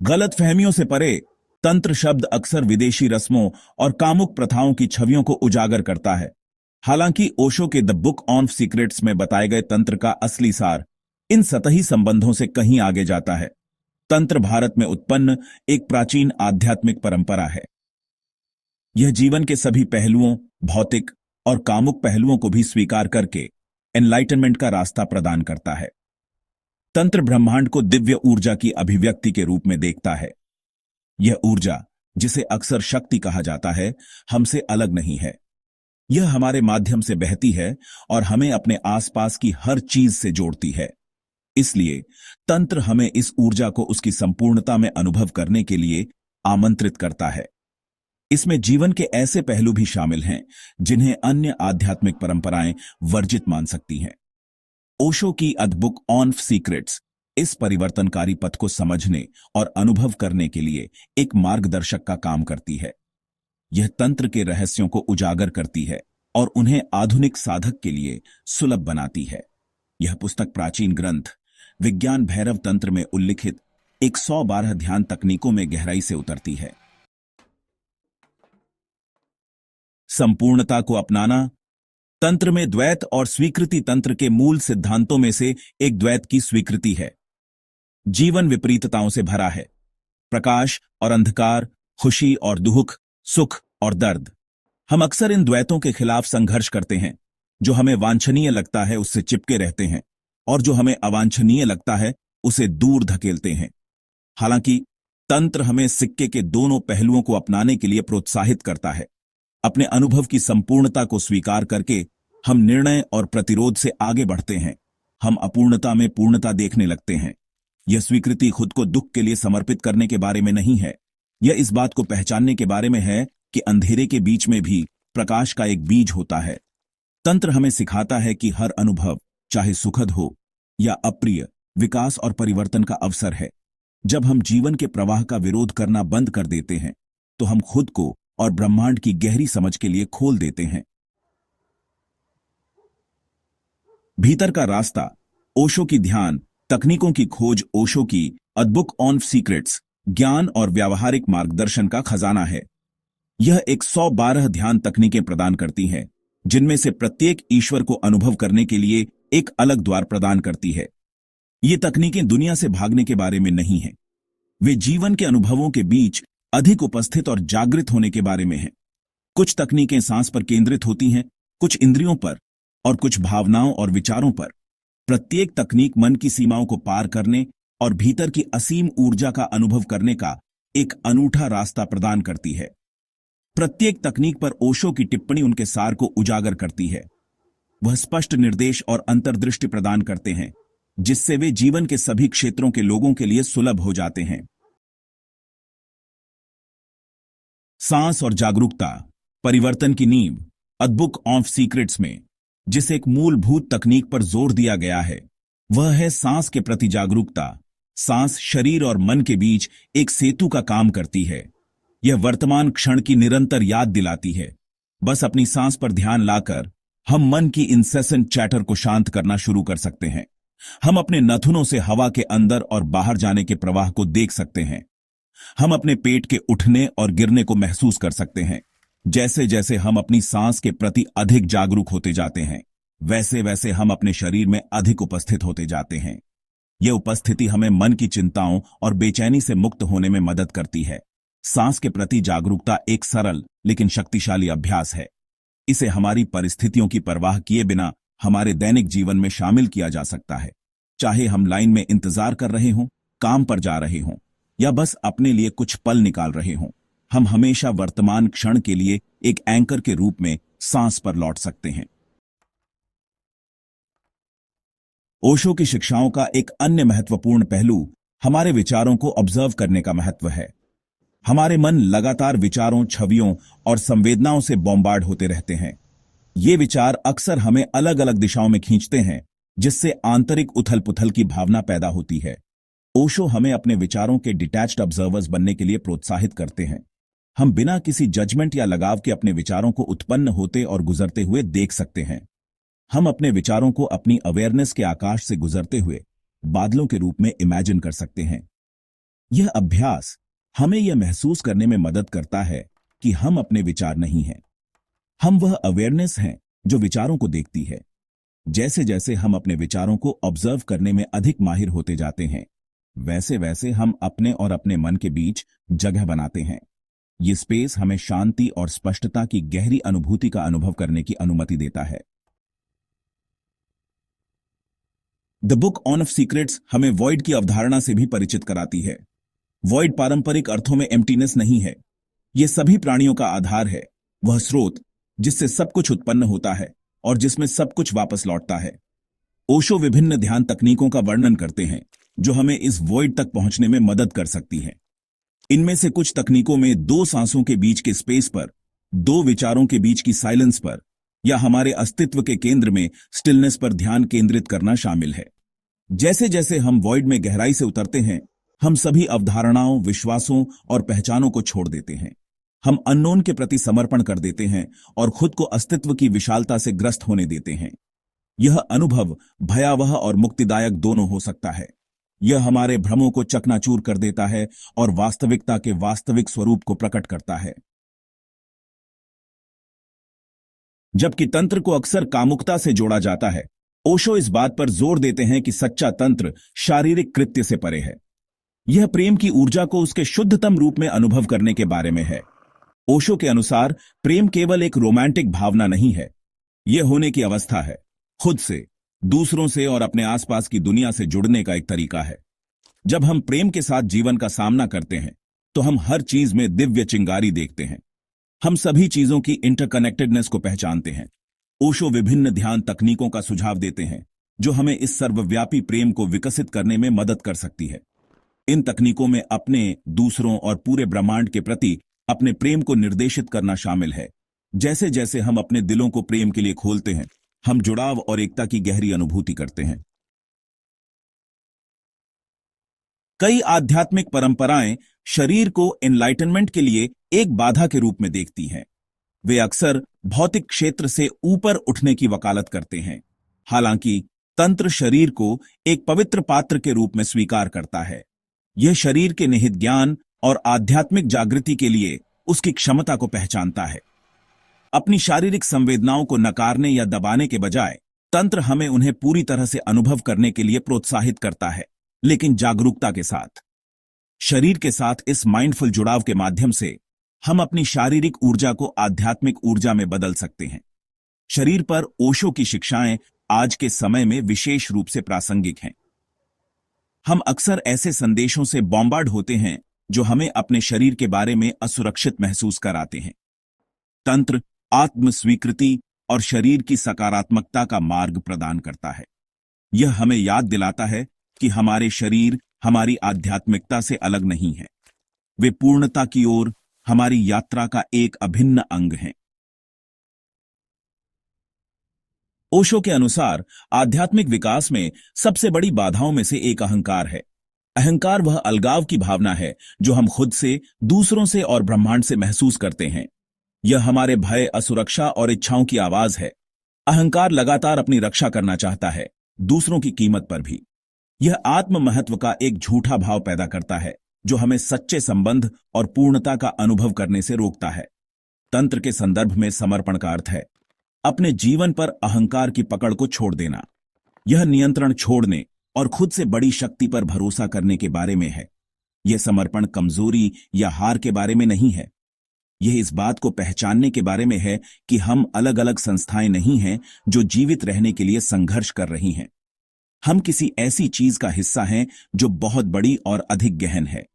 गलत फहमियों से परे, तंत्र शब्द अक्सर विदेशी रस्मों और कामुक प्रथाओं की छवियों को उजागर करता है। हालांकि ओशो के द बुक ऑन सीक्रेट्स में बताए गए तंत्र का असली सार इन सतही संबंधों से कहीं आगे जाता है। तंत्र भारत में उत्पन्न एक प्राचीन आध्यात्मिक परंपरा है। यह जीवन के सभी पहलुओं, भौतिक और कामुक पहलुओं को भी स्वीकार करके एनलाइटनमेंट का रास्ता प्रदान करता है। तंत्र ब्रह्मांड को दिव्य ऊर्जा की अभिव्यक्ति के रूप में देखता है। यह ऊर्जा, जिसे अक्सर शक्ति कहा जाता है, हमसे अलग नहीं है। यह हमारे माध्यम से बहती है और हमें अपने आसपास की हर चीज से जोड़ती है। इसलिए तंत्र हमें इस ऊर्जा को उसकी संपूर्णता में अनुभव करने के लिए आमंत्रित करता है। इसमें जीवन के ऐसे पहलू भी शामिल हैं जिन्हें अन्य आध्यात्मिक परंपराएं वर्जित मान सकती हैं। ओशो की द बुक ऑन सीक्रेट्स इस परिवर्तनकारी पथ को समझने और अनुभव करने के लिए एक मार्गदर्शक का काम करती है। यह तंत्र के रहस्यों को उजागर करती है और उन्हें आधुनिक साधक के लिए सुलभ बनाती है। यह पुस्तक प्राचीन ग्रंथ विज्ञान भैरव तंत्र में उल्लिखित 112 ध्यान तकनीकों में गहराई से उतरती है। संपूर्णता को अपनाना। तंत्र में द्वैत और स्वीकृति तंत्र के मूल सिद्धांतों में से एक द्वैत की स्वीकृति है। जीवन विपरीतताओं से भरा है। प्रकाश और अंधकार, खुशी और दुख, सुख और दर्द। हम अक्सर इन द्वैतों के खिलाफ संघर्ष करते हैं। जो हमें वांछनीय लगता है उससे चिपके रहते हैं और जो हमें अवांछनीय लगता है उसे दूर धकेलते हैं। हालांकि तंत्र हमें सिक्के के दोनों पहलुओं को अपनाने के लिए प्रोत्साहित करता है। अपने अनुभव की संपूर्णता को स्वीकार करके हम निर्णय और प्रतिरोध से आगे बढ़ते हैं। हम अपूर्णता में पूर्णता देखने लगते हैं। यह स्वीकृति खुद को दुख के लिए समर्पित करने के बारे में नहीं है। यह इस बात को पहचानने के बारे में है कि अंधेरे के बीच में भी प्रकाश का एक बीज होता है। तंत्र हमें सिखाता है कि हर अनुभव, चाहे सुखद हो या अप्रिय, विकास और परिवर्तन का अवसर है। जब हम जीवन के प्रवाह का विरोध करना बंद कर देते हैं तो हम खुद को और ब्रह्मांड की गहरी समझ के लिए खोल देते हैं। भीतर का रास्ता। ओशो की ध्यान तकनीकों की खोज ओशो की द बुक ऑन सीक्रेट्स ज्ञान और व्यावहारिक मार्गदर्शन का खजाना है। यह 112 ध्यान तकनीकें प्रदान करती हैं, जिनमें से प्रत्येक ईश्वर को अनुभव करने के लिए एक अलग द्वार प्रदान करती है। ये तकनीकें दुनिया से भागने के बारे में नहीं हैं। वे जीवन के अनुभवों के बीच अधिक उपस्थित और जागृत होने के बारे में हैं। कुछ तकनीकें सांस पर केंद्रित होती हैं, कुछ इंद्रियों पर और कुछ भावनाओं और विचारों पर। प्रत्येक तकनीक मन की सीमाओं को पार करने और भीतर की असीम ऊर्जा का अनुभव करने का एक अनूठा रास्ता प्रदान करती है। प्रत्येक तकनीक पर ओशो की टिप्पणी उनके सार को उजागर करती है। वह स्पष्ट निर्देश और अंतर्दृष्टि प्रदान करते हैं, जिससे वे जीवन के सभी क्षेत्रों के लोगों के लिए सुलभ हो जाते हैं। सांस और जागरूकता। परिवर्तन की नींव। द बुक ऑफ सीक्रेट्स में जिस एक मूलभूत तकनीक पर जोर दिया गया है वह है सांस के प्रति जागरूकता। सांस शरीर और मन के बीच एक सेतु का काम करती है। यह वर्तमान क्षण की निरंतर याद दिलाती है। बस अपनी सांस पर ध्यान लाकर हम मन की इंसेसेंट चैटर को शांत करना शुरू कर सकते हैं। हम अपने नथुनों से हवा के अंदर और बाहर जाने के प्रवाह को देख सकते हैं। हम अपने पेट के उठने और गिरने को महसूस कर सकते हैं। जैसे जैसे हम अपनी सांस के प्रति अधिक जागरूक होते जाते हैं, वैसे वैसे हम अपने शरीर में अधिक उपस्थित होते जाते हैं। यह उपस्थिति हमें मन की चिंताओं और बेचैनी से मुक्त होने में मदद करती है। सांस के प्रति जागरूकता एक सरल लेकिन शक्तिशाली अभ्यास है। इसे हमारी परिस्थितियों की परवाह किए बिना हमारे दैनिक जीवन में शामिल किया जा सकता है। चाहे हम लाइन में इंतजार कर रहे हों, काम पर जा रहे हों या बस अपने लिए कुछ पल निकाल रहे हों, हम हमेशा वर्तमान क्षण के लिए एक एंकर के रूप में सांस पर लौट सकते हैं। ओशो की शिक्षाओं का एक अन्य महत्वपूर्ण पहलू हमारे विचारों को ऑब्जर्व करने का महत्व है। हमारे मन लगातार विचारों, छवियों और संवेदनाओं से बॉम्बार्ड होते रहते हैं। ये विचार अक्सर हमें अलग अलग दिशाओं में खींचते हैं, जिससे आंतरिक उथल पुथल की भावना पैदा होती है। ओशो हमें अपने विचारों के डिटैच्ड ऑब्जर्वर्स बनने के लिए प्रोत्साहित करते हैं। हम बिना किसी जजमेंट या लगाव के अपने विचारों को उत्पन्न होते और गुजरते हुए देख सकते हैं। हम अपने विचारों को अपनी अवेयरनेस के आकाश से गुजरते हुए बादलों के रूप में इमेजिन कर सकते हैं। यह अभ्यास हमें यह महसूस करने में मदद करता है कि हम अपने विचार नहीं हैं। हम वह अवेयरनेस हैं जो विचारों को देखती है। जैसे जैसे हम अपने विचारों को ऑब्जर्व करने में अधिक माहिर होते जाते हैं, वैसे वैसे हम अपने और अपने मन के बीच जगह बनाते हैं। ये स्पेस हमें शांति और स्पष्टता की गहरी अनुभूति का अनुभव करने की अनुमति देता है। द बुक ऑफ सीक्रेट्स हमें वॉइड की अवधारणा से भी परिचित कराती है। वॉइड पारंपरिक अर्थों में एम्प्टीनेस नहीं है। यह सभी प्राणियों का आधार है, वह स्रोत जिससे सब कुछ उत्पन्न होता है और जिसमें सब कुछ वापस लौटता है। ओशो विभिन्न ध्यान तकनीकों का वर्णन करते हैं जो हमें इस वॉइड तक पहुंचने में मदद कर सकती हैं। इनमें से कुछ तकनीकों में दो सांसों के बीच के स्पेस पर, दो विचारों के बीच की साइलेंस पर, या हमारे अस्तित्व के केंद्र में स्टिलनेस पर ध्यान केंद्रित करना शामिल है। जैसे जैसे हम वॉइड में गहराई से उतरते हैं, हम सभी अवधारणाओं, विश्वासों और पहचानों को छोड़ देते हैं। हम अननोन के प्रति समर्पण कर देते हैं और खुद को अस्तित्व की विशालता से ग्रस्त होने देते हैं। यह अनुभव भयावह और मुक्तिदायक दोनों हो सकता है। यह हमारे भ्रमों को चकनाचूर कर देता है और वास्तविकता के वास्तविक स्वरूप को प्रकट करता है। जबकि तंत्र को अक्सर कामुकता से जोड़ा जाता है, ओशो इस बात पर जोर देते हैं कि सच्चा तंत्र शारीरिक कृत्य से परे है। यह प्रेम की ऊर्जा को उसके शुद्धतम रूप में अनुभव करने के बारे में है। ओशो के अनुसार प्रेम केवल एक रोमांटिक भावना नहीं है, यह होने की अवस्था है, खुद से, दूसरों से और अपने आसपास की दुनिया से जुड़ने का एक तरीका है। जब हम प्रेम के साथ जीवन का सामना करते हैं तो हम हर चीज में दिव्य चिंगारी देखते हैं। हम सभी चीजों की इंटरकनेक्टेडनेस को पहचानते हैं। ओशो विभिन्न ध्यान तकनीकों का सुझाव देते हैं जो हमें इस सर्वव्यापी प्रेम को विकसित करने में मदद कर सकती है। इन तकनीकों में अपने, दूसरों और पूरे ब्रह्मांड के प्रति अपने प्रेम को निर्देशित करना शामिल है। जैसे जैसे हम अपने दिलों को प्रेम के लिए खोलते हैं, हम जुड़ाव और एकता की गहरी अनुभूति करते हैं। कई आध्यात्मिक परंपराएं शरीर को एनलाइटनमेंट के लिए एक बाधा के रूप में देखती हैं। वे अक्सर भौतिक क्षेत्र से ऊपर उठने की वकालत करते हैं। हालांकि तंत्र शरीर को एक पवित्र पात्र के रूप में स्वीकार करता है। यह शरीर के निहित ज्ञान और आध्यात्मिक जागृति के लिए उसकी क्षमता को पहचानता है। अपनी शारीरिक संवेदनाओं को नकारने या दबाने के बजाय तंत्र हमें उन्हें पूरी तरह से अनुभव करने के लिए प्रोत्साहित करता है, लेकिन जागरूकता के साथ। शरीर के साथ इस माइंडफुल जुड़ाव के माध्यम से हम अपनी शारीरिक ऊर्जा को आध्यात्मिक ऊर्जा में बदल सकते हैं। शरीर पर ओशो की शिक्षाएं आज के समय में विशेष रूप से प्रासंगिक हैं। हम अक्सर ऐसे संदेशों से बॉम्बार्ड होते हैं जो हमें अपने शरीर के बारे में असुरक्षित महसूस कराते हैं। तंत्र आत्म स्वीकृति और शरीर की सकारात्मकता का मार्ग प्रदान करता है। यह हमें याद दिलाता है कि हमारे शरीर हमारी आध्यात्मिकता से अलग नहीं है। वे पूर्णता की ओर हमारी यात्रा का एक अभिन्न अंग हैं। ओशो के अनुसार आध्यात्मिक विकास में सबसे बड़ी बाधाओं में से एक अहंकार है। अहंकार वह अलगाव की भावना है जो हम खुद से, दूसरों से और ब्रह्मांड से महसूस करते हैं। यह हमारे भय, असुरक्षा और इच्छाओं की आवाज है। अहंकार लगातार अपनी रक्षा करना चाहता है, दूसरों की कीमत पर भी। यह आत्म महत्व का एक झूठा भाव पैदा करता है जो हमें सच्चे संबंध और पूर्णता का अनुभव करने से रोकता है। तंत्र के संदर्भ में समर्पण का अर्थ है अपने जीवन पर अहंकार की पकड़ को छोड़ देना। यह नियंत्रण छोड़ने और खुद से बड़ी शक्ति पर भरोसा करने के बारे में है। यह समर्पण कमजोरी या हार के बारे में नहीं है। यह इस बात को पहचानने के बारे में है कि हम अलग अलग संस्थाएं नहीं हैं जो जीवित रहने के लिए संघर्ष कर रही हैं। हम किसी ऐसी चीज का हिस्सा हैं जो बहुत बड़ी और अधिक गहन है।